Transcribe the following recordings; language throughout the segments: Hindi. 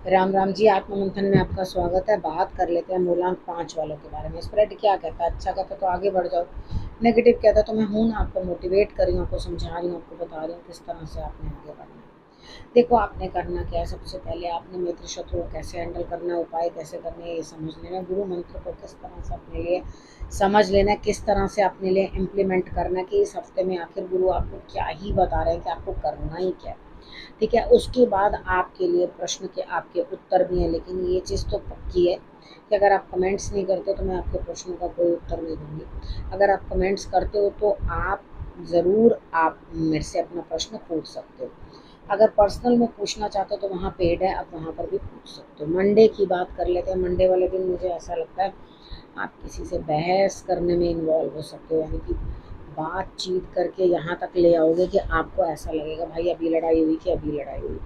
राम राम जी। आत्ममंथन में आपका स्वागत है। बात कर लेते हैं मूलांक 5 वालों के बारे में। स्प्रेड क्या कहता है? अच्छा कहता है तो आगे बढ़ जाओ, नेगेटिव कहता है तो मैं हूँ ना, आपको मोटिवेट कर रही हूँ, आपको समझा रही हूँ, आपको बता रही हूँ किस तरह से आपने आगे बढ़ना है। देखो, आपने करना क्या है, सबसे पहले आपने मित्र शत्रु को कैसे हैंडल करना है, उपाय कैसे करने हैं, ये समझ लेना है। गुरु मंत्र को किस तरह से अपने लिए समझ लेना है, किस तरह से अपने लिए इम्प्लीमेंट करना है कि इस हफ्ते में आखिर गुरु आपको क्या ही बता रहे हैं कि आपको करना ही क्या है। ठीक है, उसके बाद आपके लिए प्रश्न के आपके उत्तर भी हैं, लेकिन ये चीज़ तो पक्की है कि अगर आप कमेंट्स नहीं करते तो मैं आपके प्रश्नों का कोई उत्तर नहीं दूंगी। अगर आप कमेंट्स करते हो तो आप ज़रूर आप मेरे से अपना प्रश्न पूछ सकते हो। अगर पर्सनल में पूछना चाहते हो तो वहाँ पेड है, आप वहाँ पर भी पूछ सकते हो। मंडे की बात कर लेते हैं। मंडे वाले दिन मुझे ऐसा लगता है आप किसी से बहस करने में इन्वॉल्व हो सकते हो, यानी कि बातचीत करके यहाँ तक ले आओगे कि आपको ऐसा लगेगा भाई अभी लड़ाई हुई कि अभी लड़ाई हुई।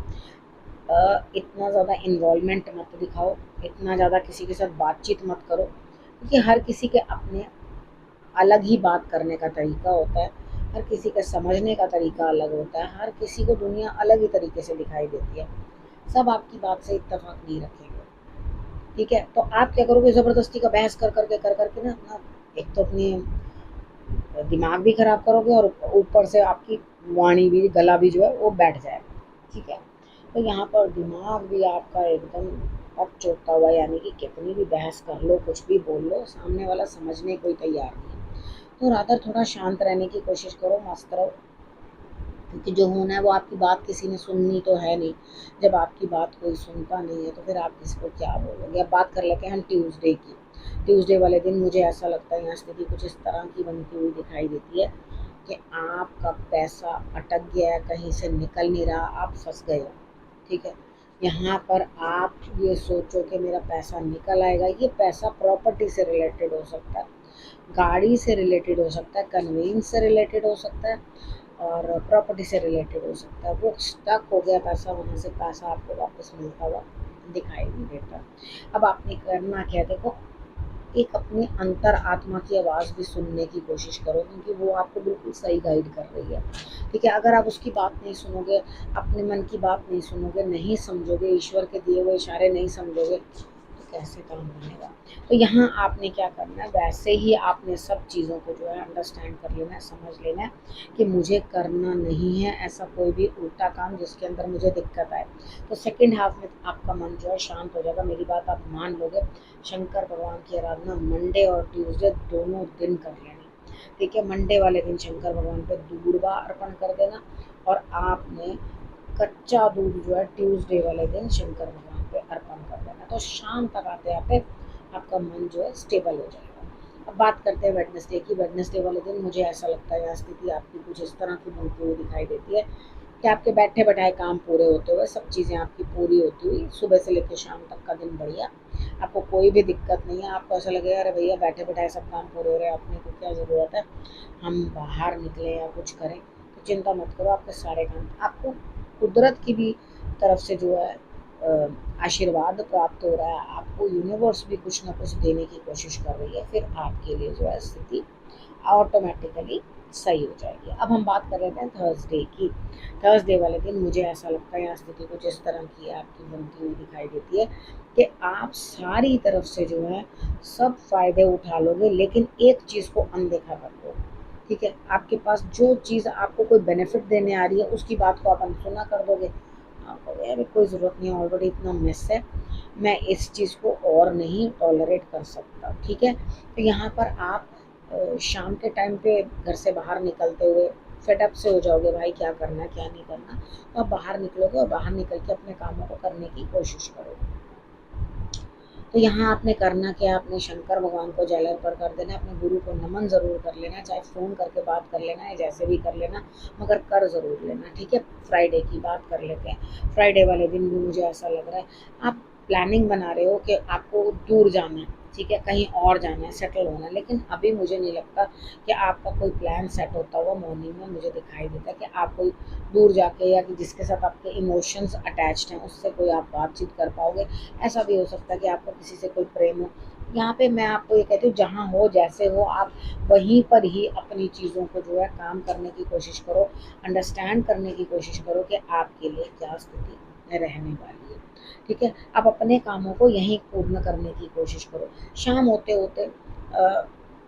इतना ज़्यादा इन्वॉल्वमेंट मत दिखाओ, इतना ज़्यादा किसी के साथ बातचीत मत करो, क्योंकि हर किसी के अपने अलग ही बात करने का तरीका होता है, हर किसी का समझने का तरीका अलग होता है, हर किसी को दुनिया अलग ही तरीके से दिखाई देती है। सब आपकी बात से इत्तेफाक नहीं रखेंगे। ठीक है, तो आप क्या करोगे, ज़बरदस्ती का बहस कर करके ना अपना एक तो अपनी दिमाग भी खराब करोगे और ऊपर से आपकी वाणी भी, गला भी जो है वो बैठ जाएगा। ठीक है, तो यहाँ पर दिमाग भी आपका एकदम पक चोटता हुआ, यानी कि कितनी भी बहस कर लो, कुछ भी बोल लो, सामने वाला समझने कोई तैयार नहीं है। तो रादर थोड़ा शांत रहने की कोशिश करो, मस्त रहो, क्योंकि जो होना है वो आपकी बात किसी ने सुननी तो है नहीं। जब आपकी बात कोई सुनता नहीं है तो फिर आप किसी को क्या बोलोगे। अब बात कर लेते हैं हम ट्यूसडे की। ट्यूसडे वाले दिन मुझे ऐसा लगता है यहाँ स्थिति कुछ इस तरह की बनती हुई दिखाई देती है कि आपका पैसा अटक गया है, कहीं से निकल नहीं रहा, आप फंस गए हो। ठीक है, यहाँ पर आप ये सोचो कि मेरा पैसा निकल आएगा। ये पैसा प्रॉपर्टी से रिलेटेड हो सकता है, गाड़ी से रिलेटेड हो सकता है, कन्वेंस से रिलेटेड हो सकता है, और प्रॉपर्टी से रिलेटेड हो सकता है। वो स्टक हो गया पैसा, वहाँ से पैसा आपको वापस मिलता हुआ दिखाई नहीं देता। अब आपने करना क्या है, देखो, एक अपनी अंतर आत्मा की आवाज़ भी सुनने की कोशिश करो, क्योंकि वो आपको बिल्कुल सही गाइड कर रही है। ठीक है, अगर आप उसकी बात नहीं सुनोगे, अपने मन की बात नहीं सुनोगे, नहीं समझोगे, ईश्वर के दिए हुए इशारे नहीं समझोगे, तो कैसे काम बनेगा। तो यहाँ आपने क्या करना है, वैसे ही आपने सब चीज़ों को जो है अंडरस्टैंड कर लेना है, समझ लेना है कि मुझे करना नहीं है ऐसा कोई भी उल्टा काम जिसके अंदर मुझे दिक्कत आए। तो सेकंड हाफ में आपका मन जो है शांत हो जाएगा, मेरी बात आप मान लोगे। शंकर भगवान की आराधना मंडे और ट्यूसडे दोनों दिन कर लेनी। ठीक है, मंडे वाले दिन शंकर भगवान पे दूर्वा अर्पण कर देना, और आपने कच्चा दूध जो है ट्यूसडे वाले दिन शंकर भगवान पे अर्पण कर देना। तो शाम तक आते आते आपका मन जो है स्टेबल हो जाएगा। अब बात करते हैं वेडनेसडे की। वेडनेसडे वाले दिन मुझे ऐसा लगता है यहाँ स्थिति आपकी कुछ इस तरह की बनती हुई दिखाई देती है कि आपके बैठे बैठाए काम पूरे होते हुए, सब चीज़ें आपकी पूरी होती हुई, सुबह से लेकर शाम तक का दिन बढ़िया, आपको कोई भी दिक्कत नहीं है। आपको ऐसा लगेगा अरे भैया बैठे बैठाए सब काम पूरे हो रहे हैं, अपने को क्या ज़रूरत है, हम बाहर निकलें या कुछ करें। तो चिंता मत करो, आपके सारे काम आपको कुदरत की भी तरफ से जो है आशीर्वाद प्राप्त हो रहा है। आपको यूनिवर्स भी कुछ ना कुछ देने की कोशिश कर रही है, फिर आपके लिए जो है स्थिति ऑटोमेटिकली सही हो जाएगी। अब हम बात कर रहे हैं थर्सडे की। थर्सडे वाले दिन मुझे ऐसा लगता है यहाँ स्थिति कुछ इस तरह की आपकी बनती हुई दिखाई देती है कि आप सारी तरफ से जो है सब फायदे उठा लोगे, लेकिन एक चीज़ को अनदेखा कर दो। ठीक है, आपके पास जो चीज़ आपको कोई बेनिफिट देने आ रही है उसकी बात को आप अनसुना कर दोगे। आप कहोगे अरे कोई ज़रूरत नहीं है, ऑलरेडी इतना मिस है, मैं इस चीज़ को और नहीं टॉलरेट कर सकता। ठीक है, तो यहाँ पर आप शाम के टाइम पे घर से बाहर निकलते हुए फेडअप से हो जाओगे, भाई क्या करना है क्या नहीं करना। तो आप बाहर निकलोगे और बाहर निकल के अपने कामों को करने की कोशिश करोगे। तो यहाँ आपने करना क्या, आपने शंकर भगवान को जल अर्पण कर देना, अपने गुरु को नमन ज़रूर कर लेना, चाहे फ़ोन करके बात कर लेना है, जैसे भी कर लेना, मगर कर ज़रूर लेना। ठीक है, फ्राइडे की बात कर लेते हैं। फ्राइडे वाले दिन भी मुझे ऐसा लग रहा है आप प्लानिंग बना रहे हो कि आपको दूर जाना है। ठीक है, कहीं और जाना है, सेटल होना है, लेकिन अभी मुझे नहीं लगता कि आपका कोई प्लान सेट होता हुआ मॉर्निंग में मुझे दिखाई देता है कि आप कोई दूर जाके या कि जिसके साथ आपके इमोशंस अटैच्ड हैं उससे कोई आप बातचीत कर पाओगे। ऐसा भी हो सकता है कि आपको किसी से कोई प्रेम हो। यहाँ पे मैं आपको ये कहती हूँ जहाँ हो जैसे हो आप वहीं पर ही अपनी चीज़ों को जो है काम करने की कोशिश करो, अंडरस्टैंड करने की कोशिश करो कि आपके लिए क्या स्थिति रहने वाली है। ठीक है, आप अपने कामों को यहीं पूर्ण करने की कोशिश करो। शाम होते होते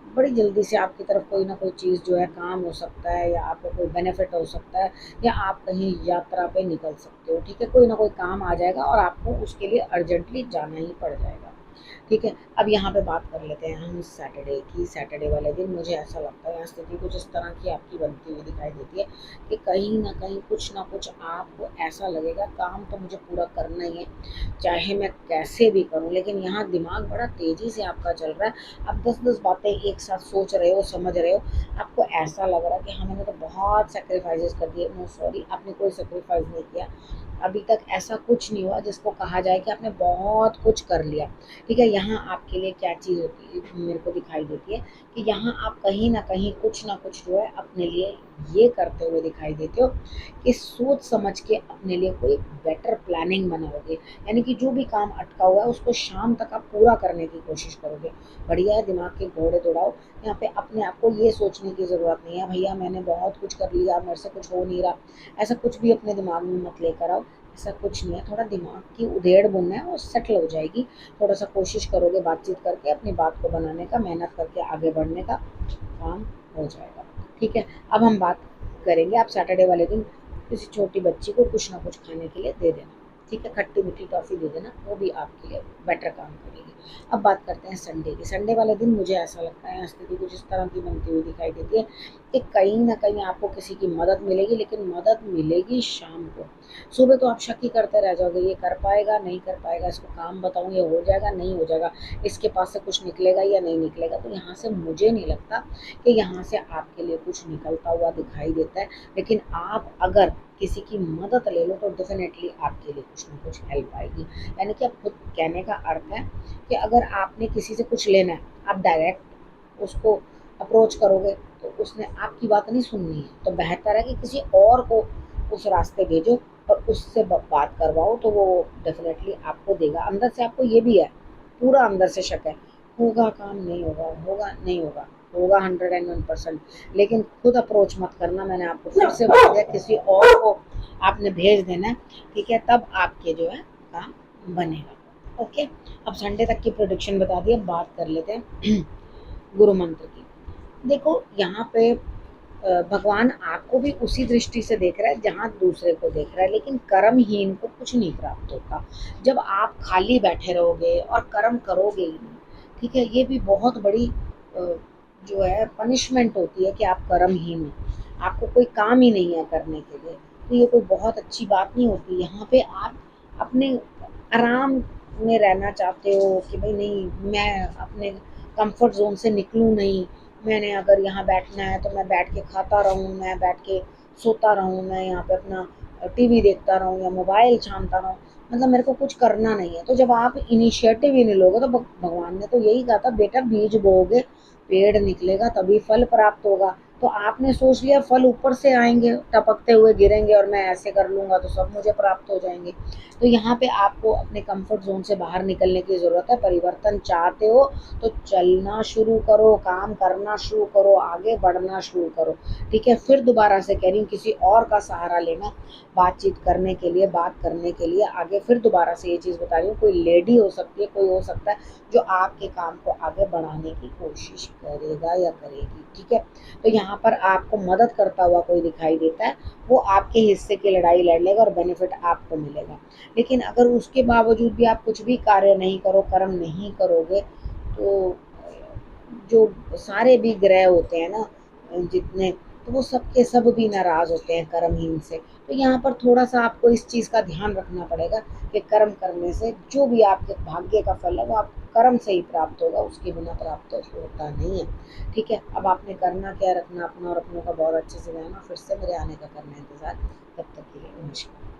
बड़ी जल्दी से आपकी तरफ कोई ना कोई चीज़ जो है काम हो सकता है, या आपको कोई बेनिफिट हो सकता है, या आप कहीं यात्रा पे निकल सकते हो। ठीक है, कोई ना कोई काम आ जाएगा और आपको उसके लिए अर्जेंटली जाना ही पड़ जाएगा। ठीक है, अब यहाँ पे बात कर लेते हैं हम सैटरडे की। सैटरडे वाले दिन मुझे ऐसा लगता है यहाँ स्थिति कुछ इस तरह की आपकी बनती हुई दिखाई देती है कि कहीं ना कहीं कुछ ना कुछ आपको ऐसा लगेगा काम तो मुझे पूरा करना ही है, चाहे मैं कैसे भी करूं। लेकिन यहाँ दिमाग बड़ा तेज़ी से आपका चल रहा है, आप 10-10 बातें एक साथ सोच रहे हो, समझ रहे हो। आपको ऐसा लग रहा है कि हाँ मैंने तो बहुत सेक्रीफाइसेस कर दिए। नो सॉरी, आपने कोई सेक्रीफाइस नहीं किया। अभी तक ऐसा कुछ नहीं हुआ जिसको कहा जाए कि आपने बहुत कुछ कर लिया। ठीक है, यहाँ आपके लिए क्या चीज़ होती है मेरे को दिखाई देती है कि यहाँ आप कहीं ना कहीं कुछ ना कुछ जो है अपने लिए ये करते हुए दिखाई देते हो कि सोच समझ के अपने लिए कोई बेटर प्लानिंग बनाओगे। यानी कि जो भी काम अटका हुआ है उसको शाम तक आप पूरा करने की कोशिश करोगे। बढ़िया है, दिमाग के घोड़े दौड़ाओ। यहाँ पे अपने आप को ये सोचने की ज़रूरत नहीं है भैया मैंने बहुत कुछ कर लिया, मेरे से कुछ हो नहीं रहा। ऐसा कुछ भी अपने दिमाग में मत लेकर आओ, ऐसा कुछ नहीं है। थोड़ा दिमाग की उधेड़ बुन है वो सेटल हो जाएगी। थोड़ा सा कोशिश करोगे बातचीत करके अपनी बात को बनाने का, मेहनत करके आगे बढ़ने का, काम हो जाएगा। ठीक है, अब हम बात करेंगे, आप सैटरडे वाले दिन किसी छोटी बच्ची को कुछ ना कुछ खाने के लिए दे देना। ठीक है, खट्टी मीठी टॉफ़ी दे देना, वो भी आपके लिए बेटर काम करेगी। अब बात करते हैं संडे की। संडे वाले दिन मुझे ऐसा लगता है स्थिति कुछ इस तरह की बनती हुई दिखाई देती है कि कहीं ना कहीं आपको किसी की मदद मिलेगी, लेकिन मदद मिलेगी शाम को। सुबह तो आप शक ही करते रह जाओगे, ये कर पाएगा नहीं कर पाएगा, इसको काम बताऊँ ये हो जाएगा नहीं हो जाएगा, इसके पास से कुछ निकलेगा या नहीं निकलेगा। तो यहाँ से मुझे नहीं लगता कि यहाँ से आपके लिए कुछ निकलता हुआ दिखाई देता है। लेकिन आप अगर किसी की मदद ले लो तो डेफिनेटली आपके लिए कुछ ना कुछ हेल्प आएगी। यानी कि आप खुद कहने का अर्थ है कि अगर आपने किसी से कुछ लेना है, आप डायरेक्ट उसको अप्रोच करोगे तो उसने आपकी बात नहीं सुननी है। तो बेहतर है कि किसी और को उस रास्ते भेजो और उससे बात करवाओ, तो वो डेफिनेटली आपको देगा। अंदर से आपको ये भी है, पूरा अंदर से शक है, होगा काम नहीं होगा, होगा नहीं होगा, होगा 101%। लेकिन खुद अप्रोच मत करना, मैंने आपको फिर से बता दिया, किसी और को आपने भेज देना है। ठीक है, तब आपके जो है काम बनेगा। ओके, अब संडे तक की प्रोडिक्शन बता दी, अब बात कर लेते हैं गुरु मंत्र की। देखो यहाँ पे भगवान आपको भी उसी दृष्टि से देख रहा है जहाँ दूसरे को देख रहा है, लेकिन कर्महीन को कुछ नहीं प्राप्त होता। जब आप खाली बैठे रहोगे और कर्म करोगे ही नहीं, ठीक है, ये भी बहुत बड़ी जो है पनिशमेंट होती है कि आप कर्महीन हो, आपको कोई काम ही नहीं है करने के लिए। तो ये कोई बहुत अच्छी बात नहीं होती। यहाँ पे आप अपने आराम में रहना चाहते हो कि भाई नहीं मैं अपने कंफर्ट जोन से निकलूँ नहीं, मैंने अगर यहाँ बैठना है तो मैं बैठ के खाता रहूँ, मैं बैठ के सोता रहूँ, मैं यहाँ पे अपना टीवी देखता रहूँ या मोबाइल छानता रहूँ, मतलब मेरे को कुछ करना नहीं है। तो जब आप इनिशिएटिव ही नहीं लोगे तो भगवान ने तो यही कहा था बेटा बीज बोओगे पेड़ निकलेगा तभी फल प्राप्त होगा। तो आपने सोच लिया फल ऊपर से आएंगे टपकते हुए गिरेंगे और मैं ऐसे कर लूँगा तो सब मुझे प्राप्त हो जाएंगे। तो यहाँ पे आपको अपने कंफर्ट जोन से बाहर निकलने की ज़रूरत है। परिवर्तन चाहते हो तो चलना शुरू करो, काम करना शुरू करो, आगे बढ़ना शुरू करो। ठीक है, फिर दोबारा से कह रही हूँ किसी और का सहारा लेना बातचीत करने के लिए, बात करने के लिए आगे। फिर दोबारा से ये चीज़ बता रही हूँ, कोई लेडी हो सकती है, कोई हो सकता है जो आपके काम को आगे बढ़ाने की कोशिश करेगा या करेगी। ठीक है, तो यहाँ पर आपको मदद करता हुआ कोई दिखाई देता है, वो आपके हिस्से की लड़ाई लड़ लेगा और बेनिफिट आपको मिलेगा। लेकिन अगर उसके बावजूद भी आप कुछ भी कार्य नहीं करो, कर्म नहीं करोगे, तो जो सारे भी ग्रह होते हैं ना जितने, तो वो सब के सब भी नाराज़ होते हैं कर्महीन से। तो यहाँ पर थोड़ा सा आपको इस चीज़ का ध्यान रखना पड़ेगा कि कर्म करने से जो भी आपके भाग्य का फल है वो आप कर्म से ही प्राप्त होगा, उसके बिना प्राप्त होता नहीं है। ठीक है, अब आपने करना क्या, रखना अपना और अपनों का बहुत अच्छे से रहना। फिर से मेरे आने का करना इंतज़ार, तब तक के लिए नमस्कार।